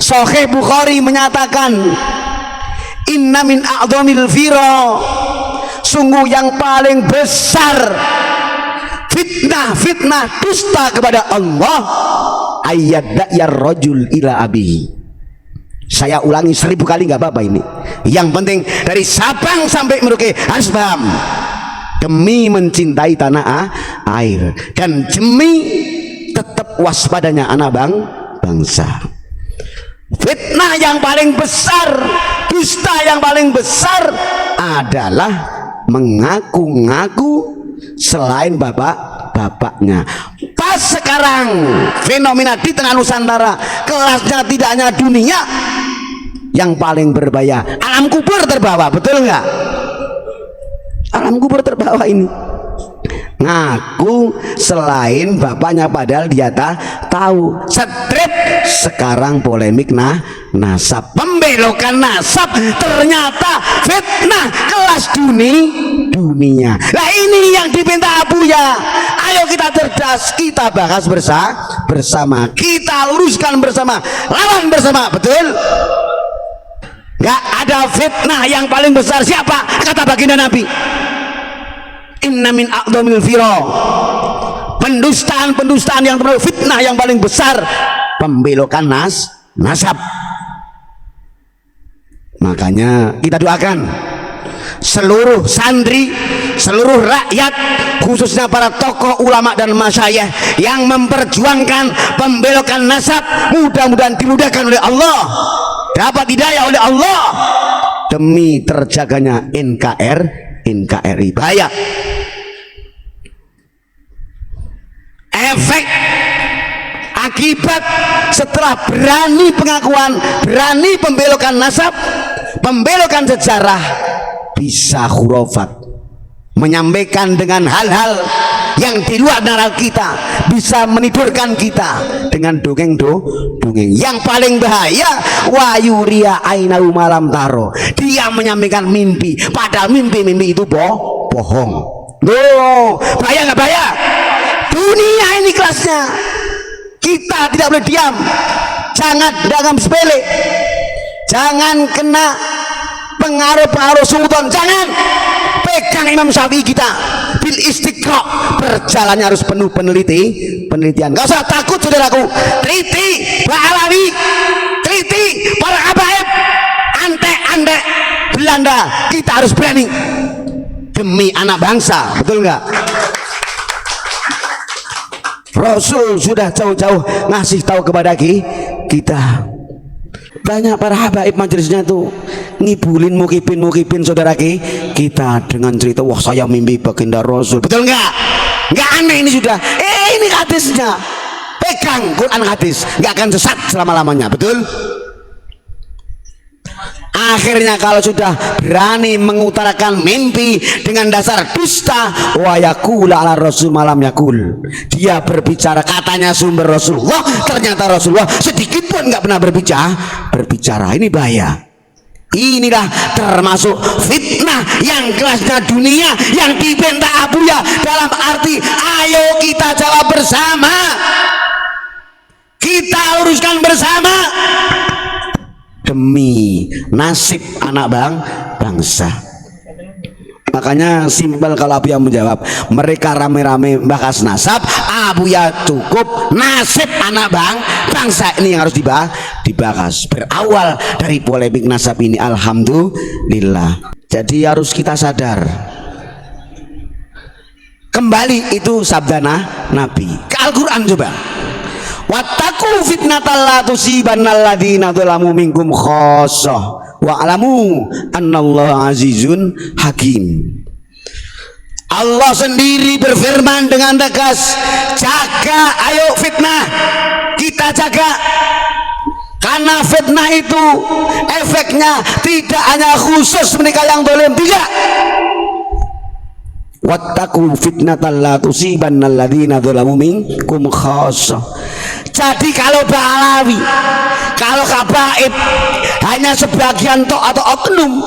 Sahih Bukhari menyatakan, inna min a'dhamil fira, sungguh yang paling besar fitnah dusta kepada Allah, ayyadya rajul ila abihi. Saya ulangi 1000 kali nggak apa-apa ini. Yang penting dari Sabang sampai Merauke harus paham. Demi mencintai tanah air dan demi tetap waspadanya anak bangsa. Fitnah yang paling besar, dusta yang paling besar adalah mengaku-ngaku selain bapaknya. Pas sekarang fenomena di tengah Nusantara, kelasnya tidak hanya dunia, yang paling berbahaya alam kubur terbawa, betul nggak? Alam kubur terbawa ini ngaku selain bapaknya padahal dia tahu. Strip sekarang polemik nasab, pembelokan nasab ternyata fitnah kelas dunia. Nah ini yang dipinta Abuya. Ayo kita cerdas, kita bahas bersama, kita luruskan bersama, lawan bersama, betul? Gak ada fitnah yang paling besar siapa? Kata baginda Nabi, inna min a'dhamil fira, pendustaan yang terlalu, fitnah yang paling besar pembelokan nasab. Makanya kita doakan seluruh santri, seluruh rakyat, khususnya para tokoh ulama dan masyayikh yang memperjuangkan pembelokan nasab, mudah-mudahan dimudahkan oleh Allah, dapat hidayah oleh Allah demi terjaganya NKRI. Bahaya efek akibat setelah berani pengakuan, berani pembelokan nasab, pembelokan sejarah, bisa khurafat, menyampaikan dengan hal-hal yang di luar nalar kita, bisa menidurkan kita dengan dongeng. Yang paling bahaya, wayuria ainau malam taro, dia menyampaikan mimpi padahal mimpi itu bohong. Loh, bahaya nggak bahaya? Dunia ini kelasnya, kita tidak boleh diam. Jangan dalam sepele, jangan kena pengaruh sultan, jangan pegang Imam Syafi'i kita bil istiqra, berjalannya harus penuh penelitian. Gak usah takut saudaraku, teliti Pak Alawi, teliti para habaib, antek Belanda, kita harus berani demi anak bangsa, betul nggak? Rasul sudah jauh-jauh ngasih tahu kepada kita. Banyak para habaib majelisnya tuh ngibulin mukipin saudara kita dengan cerita, wah saya mimpi baginda Rasul, betul nggak? Nggak aneh ini sudah. Ini hadisnya, pegang Quran hadis, nggak akan sesat selama-lamanya, betul? Akhirnya kalau sudah berani mengutarakan mimpi dengan dasar dusta, wa yaqula ala rasul malam yakul, dia berbicara katanya sumber Rasulullah, ternyata Rasulullah sedikit pun nggak pernah berbicara. Ini bahaya. Inilah termasuk fitnah yang kelasnya dunia, yang dibentang Abuya, dalam arti ayo kita jawab bersama, kita luruskan bersama demi nasib anak bangsa. Makanya simpel kalau Abuya menjawab, mereka rame-rame bahas nasab, Abuya cukup nasib anak bangsa ini yang harus dibahas. Berawal dari polemik nasab ini, alhamdulillah. Jadi harus kita sadar, kembali itu sabda Nabi ke Al-Quran. Coba, wattaqu fitnatal la tusibannal ladzina dzalamu minkum khassah wa alamu annallaha azizun hakim. Allah sendiri berfirman dengan tegas, jaga, ayo fitnah kita jaga, karena fitnah itu efeknya tidak hanya khusus mereka yang zalim, tidak. Wattaqu fitnatal la tusibannal ladzina dzalamu minkum khassah. Jadi kalau Balawi, kalau kabaib hanya sebagian tok atau oknum,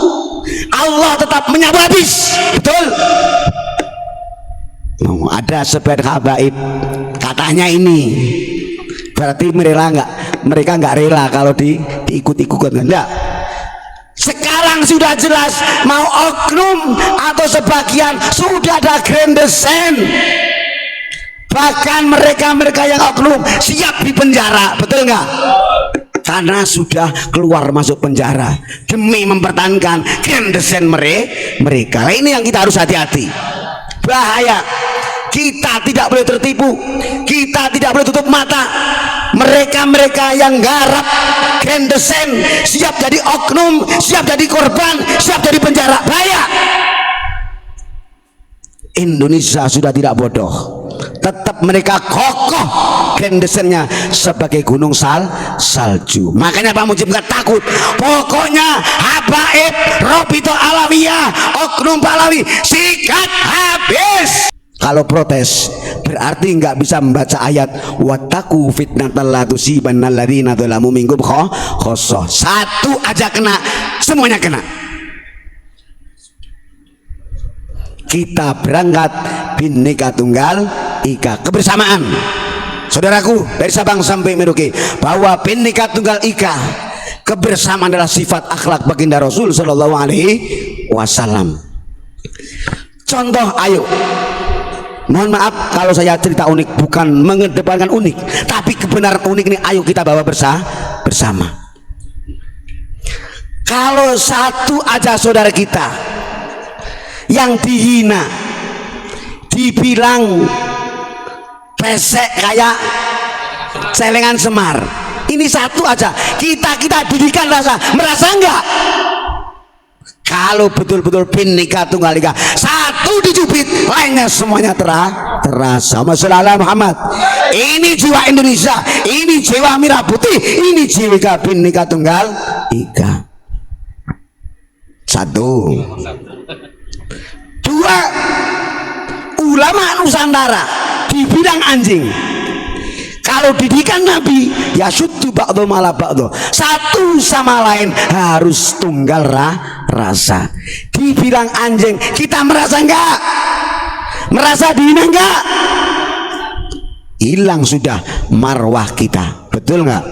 Allah tetap menyapu habis, betul? Ada sebagian kabaib katanya ini, berarti mereka mereka nggak rela kalau diikut-ikutkan. Enggak. Sekarang sudah jelas, mau oknum atau sebagian sudah ada grand design. Bahkan mereka yang oknum siap di penjara, betul nggak? Karena sudah keluar masuk penjara demi mempertahankan grand design mereka. Nah, ini yang kita harus hati-hati. Bahaya. Kita tidak boleh tertipu, kita tidak boleh tutup mata. Mereka yang garap grand design siap jadi oknum, siap jadi korban, siap jadi penjara. Bahaya. Indonesia sudah tidak bodoh, tetap mereka kokoh grand desainnya sebagai gunung salju. Makanya Pak Mujib nggak takut. Pokoknya habaib Robito Alawiyah, oknum Pahlawi, sikat habis. Kalau protes berarti nggak bisa membaca ayat wattaqu fitnatal la tusibanna alladziina dzalamu minkum khossah. Satu aja kena, semuanya kena. Kita berangkat Bhinneka Tunggal Ika, kebersamaan. Saudaraku dari Sabang sampai Merauke, bahwa Bhinneka Tunggal Ika, kebersamaan adalah sifat akhlak baginda Rasul Shallallahu Alaihi Wasallam. Contoh, ayo. Mohon maaf kalau saya cerita unik, bukan mengedepankan unik, tapi kebenaran unik ini ayo kita bawa bersama. Kalau satu aja saudara kita yang dihina, dibilang pesek kayak celengan semar, ini satu aja kita didikan merasa enggak? Kalau betul-betul Bhinneka Tunggal Ika, satu dijubit, lainnya semuanya terasa. Masalah Muhammad. Ini jiwa Indonesia, ini jiwa merah putih, ini jiwa Bhinneka Tunggal Ika. Satu. Dua, ulama Nusantara dibilang anjing. Kalau didikan Nabi ya syuddu ba'dhu mala ba'dhu, satu sama lain harus tunggal rasa. Dibilang anjing, kita merasa enggak? Merasa dihina enggak? Hilang sudah marwah kita, betul enggak?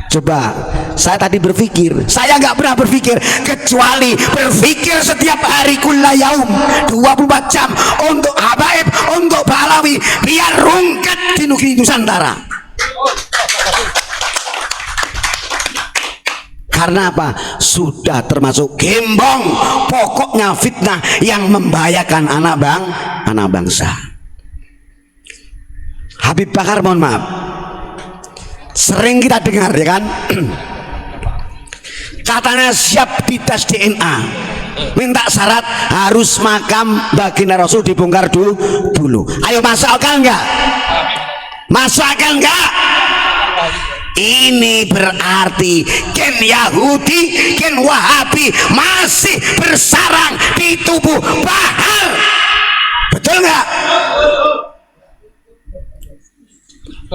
Coba, saya tadi berpikir, saya nggak pernah berpikir kecuali berpikir setiap hari kulla yaum 24 jam untuk habaib, untuk Pahlawi, biar rungkat di negeri Nusantara. Karena apa? Sudah termasuk gembong pokoknya fitnah yang membahayakan anak bangsa. Habib Bakar, mohon maaf, sering kita dengar ya kan, katanya siap dites DNA, minta syarat harus makam baginda Rasul dibongkar dulu. Ayo masuk akal enggak? Masuk akal enggak? Ini berarti gen Yahudi, gen Wahabi masih bersarang di tubuh Bahar. Betul enggak?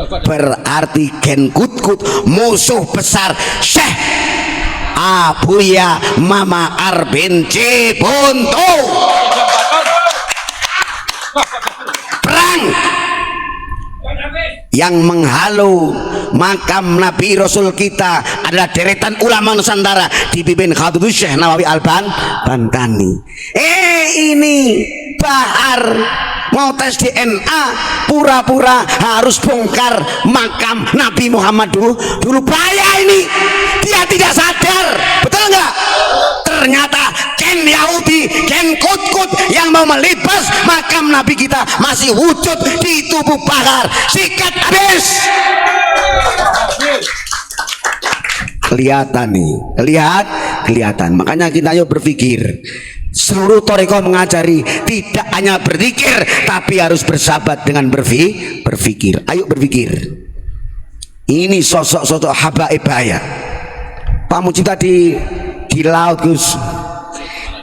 Berarti gen Kutkut musuh besar Syekh Abuya Mama Arbin Cibuntu. Perang yang menghalau makam Nabi Rasul kita adalah deretan ulama Nusantara dipimpin Khadijah Syekh Nawawi Al-Bantani. Ini Bahar mau tes DNA, pura-pura harus bongkar makam Nabi Muhammad dulu. Bahaya ini, dia tidak sadar, betul nggak? Ternyata gen Yahudi, gen Kutkut yang mau melibas makam Nabi kita masih wujud di tubuh Bahar. Sikat habis. Kelihatan nih, kelihatan. Makanya kita yuk berpikir. Seluruh thariqah mengajari tidak hanya berzikir tapi harus bersahabat dengan berpikir. Ayo berpikir. Ini sosok-sosok habaib bahaya. Pak Mujib tadi di laut Gus,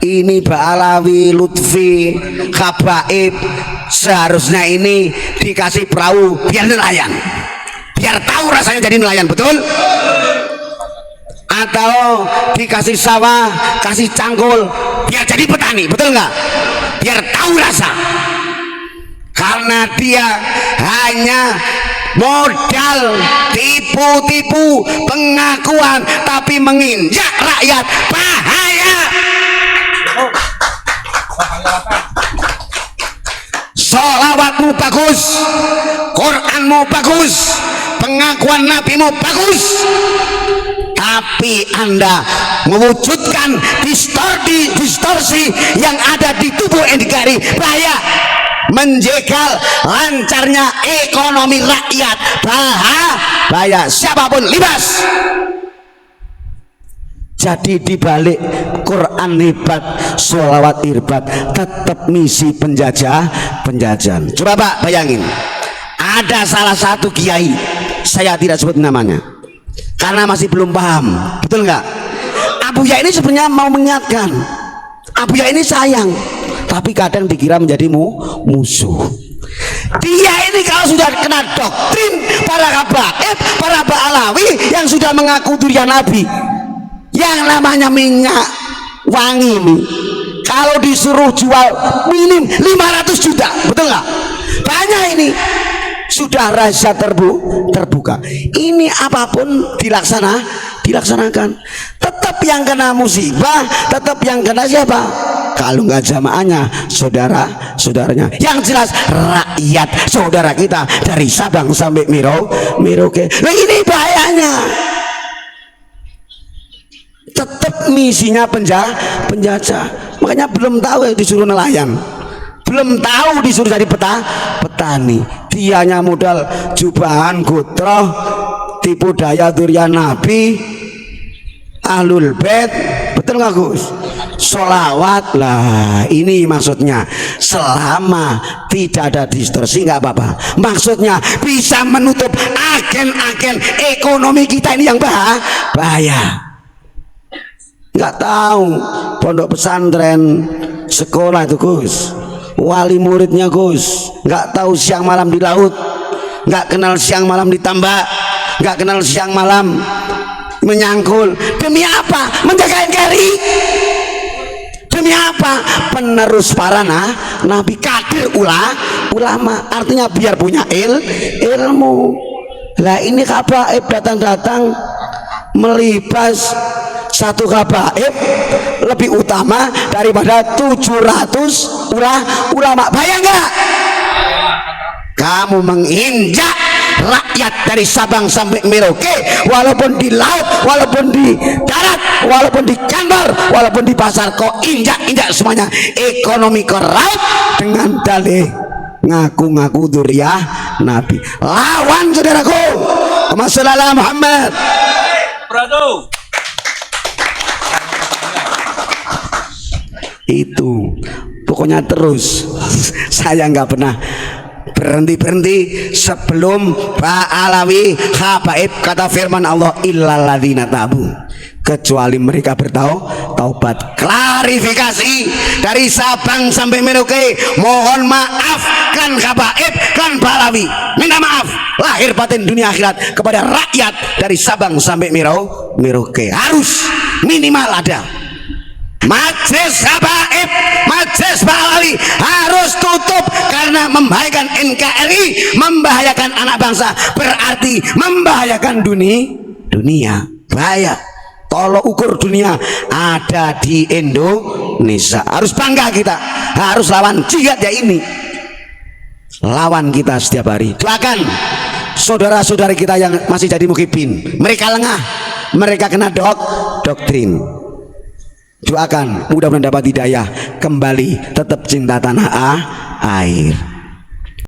ini Ba'alawi, Lutfi, habaib, seharusnya ini dikasih perahu biar nelayan, biar tahu rasanya jadi nelayan, betul? Atau dikasih sawah, kasih cangkul biar jadi petani, betul nggak? Biar tahu rasa. Karena dia hanya modal tipu-tipu pengakuan tapi menginjak rakyat, bahaya. Sholawatmu bagus, Quranmu bagus, pengakuan nabimu bagus, tapi Anda mewujudkan distorsi yang ada di tubuh NKRI, bahaya. Menjegal lancarnya ekonomi rakyat, bahaya. Siapapun libas. Jadi dibalik Quran hebat, sholawat irbat, tetap misi penjajahan. Coba Pak bayangin, ada salah satu kiai, saya tidak sebut namanya karena masih belum paham, betul nggak? Abuya ini sebenarnya mau mengingatkan, Abuya ini sayang, tapi kadang dikira menjadi musuh. Dia ini kalau sudah kena doktrin para habaib, para ba'alawi yang sudah mengaku durian Nabi, yang namanya minyak wangi ini, kalau disuruh jual minim 500 juta, betul nggak? Banyak ini, sudah rahasia terbuka. Ini apapun dilaksanakan, tetap yang kena musibah, tetap yang kena siapa? Kalau nggak jamaahnya, saudaranya. Yang jelas rakyat, saudara kita dari Sabang sampai Merauke. Nah, ini bahayanya. Tetap misinya penjajah. Makanya belum tahu ya disuruh nelayan, belum tahu disuruh jadi petani. Dianya modal jubahan gotroh, tipu daya durian Nabi, ahlul bait, betul nggak Gus? Sholawat lah, ini maksudnya selama tidak ada distorsi nggak apa-apa. Maksudnya bisa menutup agen-agen ekonomi kita ini yang bahaya. Nggak tahu pondok pesantren, sekolah itu Gus, wali muridnya Gus, nggak tahu siang malam di laut, nggak kenal siang malam di tambak, nggak kenal siang malam menyangkul. Demi apa? Menjaga NKRI. Demi apa? Penerus para nabi, kader ulama. Artinya biar punya ilmu. Lah ini habaib datang melibas satu habaib lebih utama daripada 700 ulama. Bayang nggak? Kamu menginjak rakyat dari Sabang sampai Merauke, walaupun di laut, walaupun di darat, walaupun di kantor, walaupun di pasar, kok injak semuanya. Ekonomi korup dengan dalih ngaku-ngaku durian Nabi. Lawan saudaraku. Masalah Muhammad. Itu pokoknya terus. Saya nggak pernah berhenti sebelum ba'alawi habaib, kata firman Allah, illalladzina tabu, kecuali mereka bertaubat. Klarifikasi dari Sabang sampai Merauke, mohon maaf kan habaib kan ba'alawi, minta maaf lahir batin dunia akhirat kepada rakyat dari Sabang sampai Merauke. Harus minimal ada majelis habaib, majelis ba'alawi harus tutup karena membahayakan NKRI, membahayakan anak bangsa, berarti membahayakan dunia. Bahaya. Tolok ukur dunia ada di Indonesia. Harus bangga kita, harus lawan jihad ya ini. Lawan kita setiap hari. Doakan saudara-saudari kita yang masih jadi mukhibin, mereka lengah, mereka kena doktrin. Doakan mudah-mudahan dapat hidayah, kembali tetap cinta tanah air.